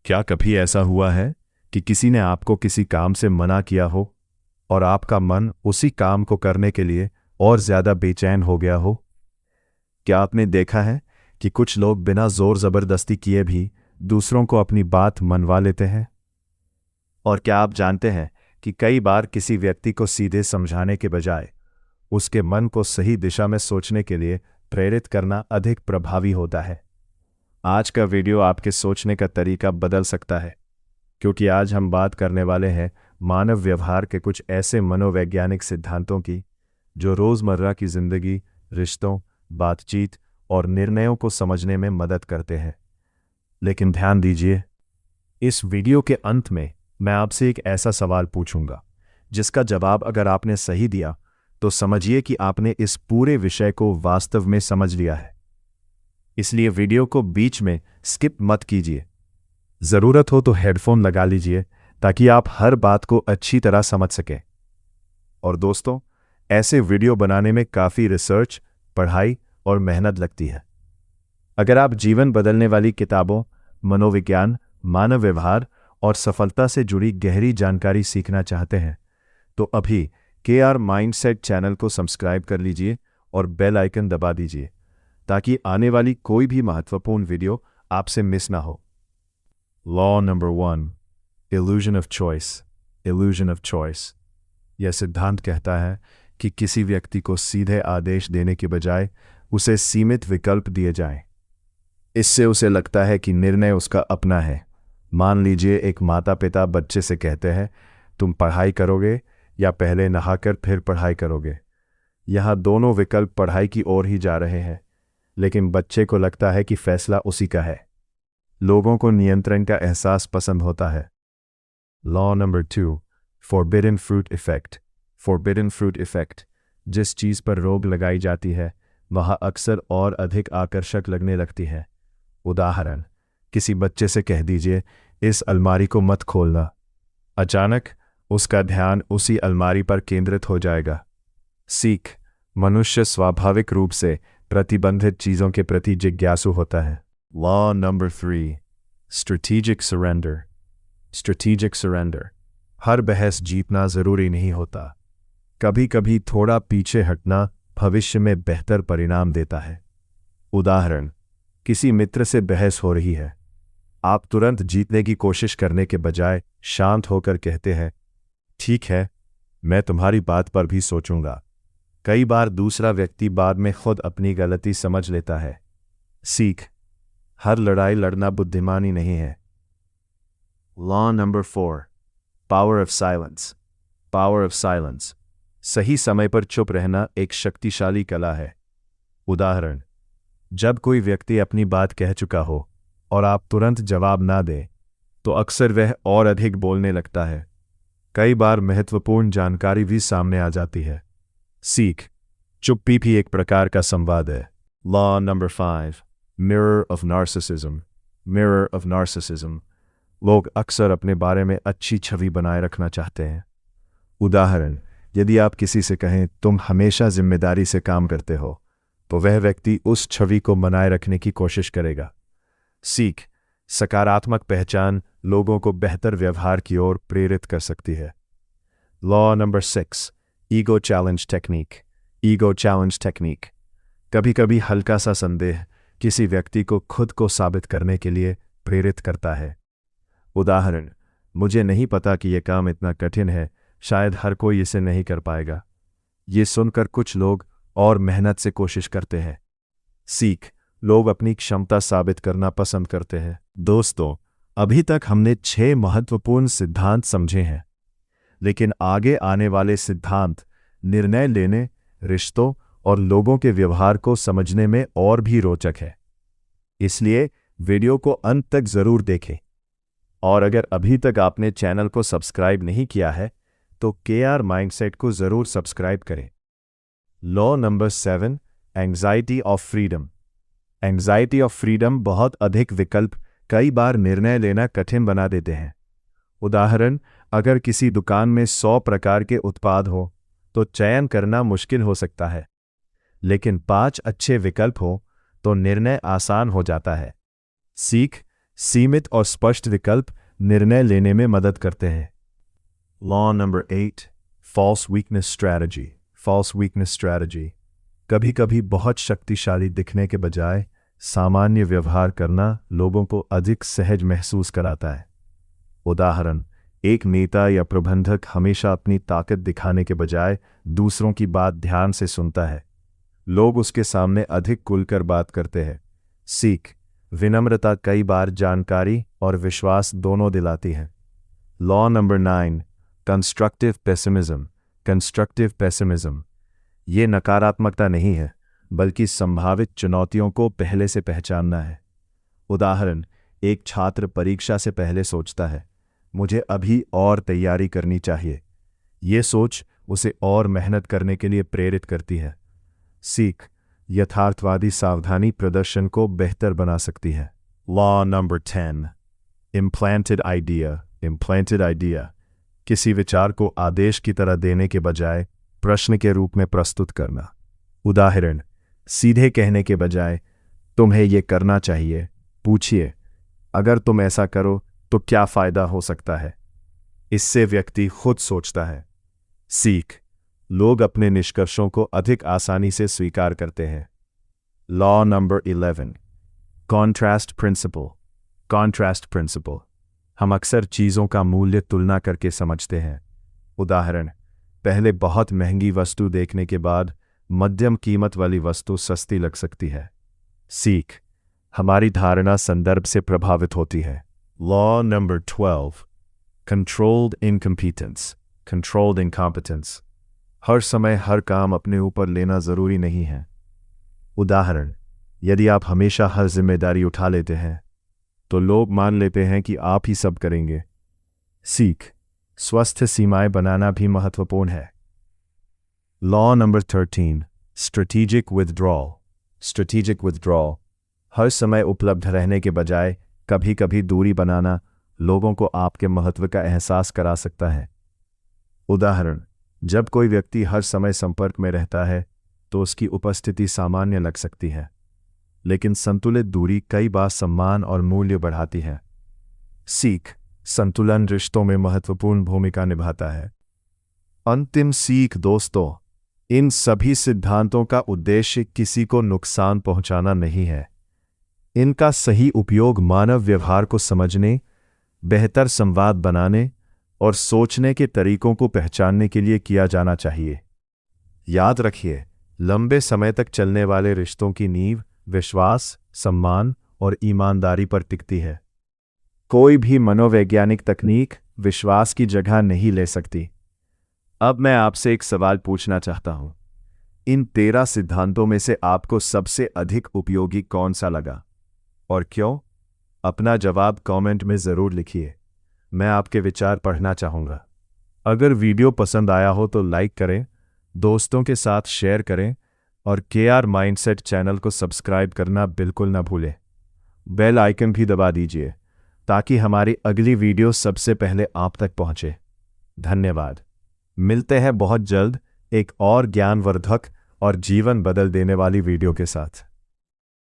क्या कभी ऐसा हुआ है कि किसी ने आपको किसी काम से मना किया हो और आपका मन उसी काम को करने के लिए और ज्यादा बेचैन हो गया हो? क्या आपने देखा है कि कुछ लोग बिना जोर जबरदस्ती किए भी दूसरों को अपनी बात मनवा लेते हैं? और क्या आप जानते हैं कि कई बार किसी व्यक्ति को सीधे समझाने के बजाय उसके मन को सही दिशा में सोचने के लिए प्रेरित करना अधिक प्रभावी होता है? आज का वीडियो आपके सोचने का तरीका बदल सकता है, क्योंकि आज हम बात करने वाले हैं मानव व्यवहार के कुछ ऐसे मनोवैज्ञानिक सिद्धांतों की जो रोज़मर्रा की जिंदगी, रिश्तों, बातचीत और निर्णयों को समझने में मदद करते हैं। लेकिन ध्यान दीजिए, इस वीडियो के अंत में मैं आपसे एक ऐसा सवाल पूछूंगा जिसका जवाब अगर आपने सही दिया तो समझिए कि आपने इस पूरे विषय को वास्तव में समझ लिया है। इसलिए वीडियो को बीच में स्किप मत कीजिए। ज़रूरत हो तो हेडफोन लगा लीजिए ताकि आप हर बात को अच्छी तरह समझ सकें। और दोस्तों, ऐसे वीडियो बनाने में काफ़ी रिसर्च, पढ़ाई और मेहनत लगती है। अगर आप जीवन बदलने वाली किताबों, मनोविज्ञान, मानव व्यवहार और सफलता से जुड़ी गहरी जानकारी सीखना चाहते हैं तो अभी KR माइंडसेट चैनल को सब्सक्राइब कर लीजिए और बेल आइकन दबा दीजिए ताकि आने वाली कोई भी महत्वपूर्ण वीडियो आपसे मिस ना हो। Law number 1, illusion of choice. Illusion of choice. यह सिद्धांत कहता है कि किसी व्यक्ति को सीधे आदेश देने के बजाय उसे सीमित विकल्प दिए जाएं। इससे उसे लगता है कि निर्णय उसका अपना है। मान लीजिए एक माता पिता बच्चे से कहते हैं, तुम पढ़ाई करोगे या पहले नहाकर फिर पढ़ाई करोगे। यहाँ दोनों विकल्प पढ़ाई की ओर ही जा रहे हैं, लेकिन बच्चे को लगता है कि फैसला उसी का है। लोगों को नियंत्रण का एहसास पसंद होता है। Law number 2, forbidden fruit effect. Forbidden fruit effect. जिस चीज़ पर रोक लगाई जाती है वह अक्सर और अधिक आकर्षक लगने लगती है। उदाहरण, किसी बच्चे से कह दीजिए, इस अलमारी को मत खोलना। अचानक उसका ध्यान उसी अलमारी पर केंद्रित हो जाएगा। सीख। मनुष्य स्वाभाविक रूप से प्रतिबंधित चीज़ों के प्रति जिज्ञासु होता है। Law number 3, strategic surrender. Strategic surrender. हर बहस जीतना ज़रूरी नहीं होता। कभी कभी थोड़ा पीछे हटना भविष्य में बेहतर परिणाम देता है। उदाहरण, किसी मित्र से बहस हो रही है। आप तुरंत जीतने की कोशिश करने के बजाय शांत होकर कहते हैं, ठीक है, मैं तुम्हारी बात पर भी सोचूंगा। कई बार दूसरा व्यक्ति बाद में खुद अपनी गलती समझ लेता है। सीख। हर लड़ाई लड़ना बुद्धिमानी नहीं है। Law number 4, power of silence. Power of silence. सही समय पर चुप रहना एक शक्तिशाली कला है। उदाहरण, जब कोई व्यक्ति अपनी बात कह चुका हो और आप तुरंत जवाब ना दें तो अक्सर वह और अधिक बोलने लगता है। कई बार महत्वपूर्ण जानकारी भी सामने आ जाती है। सीख। चुप्पी भी एक प्रकार का संवाद है। Law number 5, mirror of narcissism. Mirror of narcissism. लोग अक्सर अपने बारे में अच्छी छवि बनाए रखना चाहते हैं। उदाहरण, यदि आप किसी से कहें, तुम हमेशा जिम्मेदारी से काम करते हो, तो वह व्यक्ति उस छवि को बनाए रखने की कोशिश करेगा। सीख। सकारात्मक पहचान लोगों को बेहतर व्यवहार की ओर प्रेरित कर सकती है। Law number 6, ego challenge technique. Ego challenge technique. कभी कभी हल्का सा संदेह किसी व्यक्ति को खुद को साबित करने के लिए प्रेरित करता है। उदाहरण, मुझे नहीं पता कि यह काम इतना कठिन है, शायद हर कोई इसे नहीं कर पाएगा। ये सुनकर कुछ लोग और मेहनत से कोशिश करते हैं। सीख। लोग अपनी क्षमता साबित करना पसंद करते हैं। दोस्तों, अभी तक हमने 6 महत्वपूर्ण सिद्धांत समझे हैं, लेकिन आगे आने वाले सिद्धांत निर्णय लेने, रिश्तों और लोगों के व्यवहार को समझने में और भी रोचक है। इसलिए वीडियो को अंत तक जरूर देखें। और अगर अभी तक आपने चैनल को सब्सक्राइब नहीं किया है तो KR माइंडसेट को जरूर सब्सक्राइब करें। Law number 7, anxiety of freedom. Anxiety of freedom. बहुत अधिक विकल्प कई बार निर्णय लेना कठिन बना देते हैं। उदाहरण, अगर किसी दुकान में 100 प्रकार के उत्पाद हो तो चयन करना मुश्किल हो सकता है, लेकिन 5 अच्छे विकल्प हो तो निर्णय आसान हो जाता है। सीख। सीमित और स्पष्ट विकल्प निर्णय लेने में मदद करते हैं। Law number 8, false weakness strategy. False weakness strategy कभी कभी बहुत शक्तिशाली दिखने के बजाय सामान्य व्यवहार करना लोगों को अधिक सहज महसूस कराता है। उदाहरण, एक नेता या प्रबंधक हमेशा अपनी ताकत दिखाने के बजाय दूसरों की बात ध्यान से सुनता है। लोग उसके सामने अधिक खुलकर बात करते हैं। सीख, विनम्रता कई बार जानकारी और विश्वास दोनों दिलाती है। Law number 9, constructive pessimism. Constructive pessimism ये नकारात्मकता नहीं है, बल्कि संभावित चुनौतियों को पहले से पहचानना है। उदाहरण, एक छात्र परीक्षा से पहले सोचता है, मुझे अभी और तैयारी करनी चाहिए। ये सोच उसे और मेहनत करने के लिए प्रेरित करती है। सीख, यथार्थवादी सावधानी प्रदर्शन को बेहतर बना सकती है। Law number 10, implanted idea. Implanted idea किसी विचार को आदेश की तरह देने के बजाय प्रश्न के रूप में प्रस्तुत करना। उदाहरण, सीधे कहने के बजाय तुम्हें यह करना चाहिए, पूछिए, अगर तुम ऐसा करो तो क्या फायदा हो सकता है। इससे व्यक्ति खुद सोचता है। सीख, लोग अपने निष्कर्षों को अधिक आसानी से स्वीकार करते हैं। Law number 11, contrast principle. Contrast principle हम अक्सर चीज़ों का मूल्य तुलना करके समझते हैं। उदाहरण, पहले बहुत महंगी वस्तु देखने के बाद मध्यम कीमत वाली वस्तु सस्ती लग सकती है। सीख, हमारी धारणा संदर्भ से प्रभावित होती है। Law number 12, controlled incompetence. Controlled incompetence हर समय हर काम अपने ऊपर लेना जरूरी नहीं है। उदाहरण, यदि आप हमेशा हर जिम्मेदारी उठा लेते हैं तो लोग मान लेते हैं कि आप ही सब करेंगे। सीख, स्वस्थ सीमाएं बनाना भी महत्वपूर्ण है। Law number 13, strategic withdrawal. Strategic withdrawal हर समय उपलब्ध रहने के बजाय कभी कभी दूरी बनाना लोगों को आपके महत्व का एहसास करा सकता है। उदाहरण, जब कोई व्यक्ति हर समय संपर्क में रहता है तो उसकी उपस्थिति सामान्य लग सकती है, लेकिन संतुलित दूरी कई बार सम्मान और मूल्य बढ़ाती है। सीख, संतुलन रिश्तों में महत्वपूर्ण भूमिका निभाता है। अंतिम सीख दोस्तों, इन सभी सिद्धांतों का उद्देश्य किसी को नुकसान पहुंचाना नहीं है। इनका सही उपयोग मानव व्यवहार को समझने, बेहतर संवाद बनाने और सोचने के तरीकों को पहचानने के लिए किया जाना चाहिए। याद रखिए, लंबे समय तक चलने वाले रिश्तों की नींव विश्वास, सम्मान और ईमानदारी पर टिकती है। कोई भी मनोवैज्ञानिक तकनीक विश्वास की जगह नहीं ले सकती। अब मैं आपसे एक सवाल पूछना चाहता हूं। इन 13 सिद्धांतों में से आपको सबसे अधिक उपयोगी कौन सा लगा और क्यों? अपना जवाब कमेंट में ज़रूर लिखिए। मैं आपके विचार पढ़ना चाहूँगा। अगर वीडियो पसंद आया हो तो लाइक करें, दोस्तों के साथ शेयर करें और KR माइंडसेट चैनल को सब्सक्राइब करना बिल्कुल ना भूलें। बेल आइकन भी दबा दीजिए ताकि हमारी अगली वीडियो सबसे पहले आप तक पहुंचे। धन्यवाद। मिलते हैं बहुत जल्द एक और ज्ञानवर्धक और जीवन बदल देने वाली वीडियो के साथ।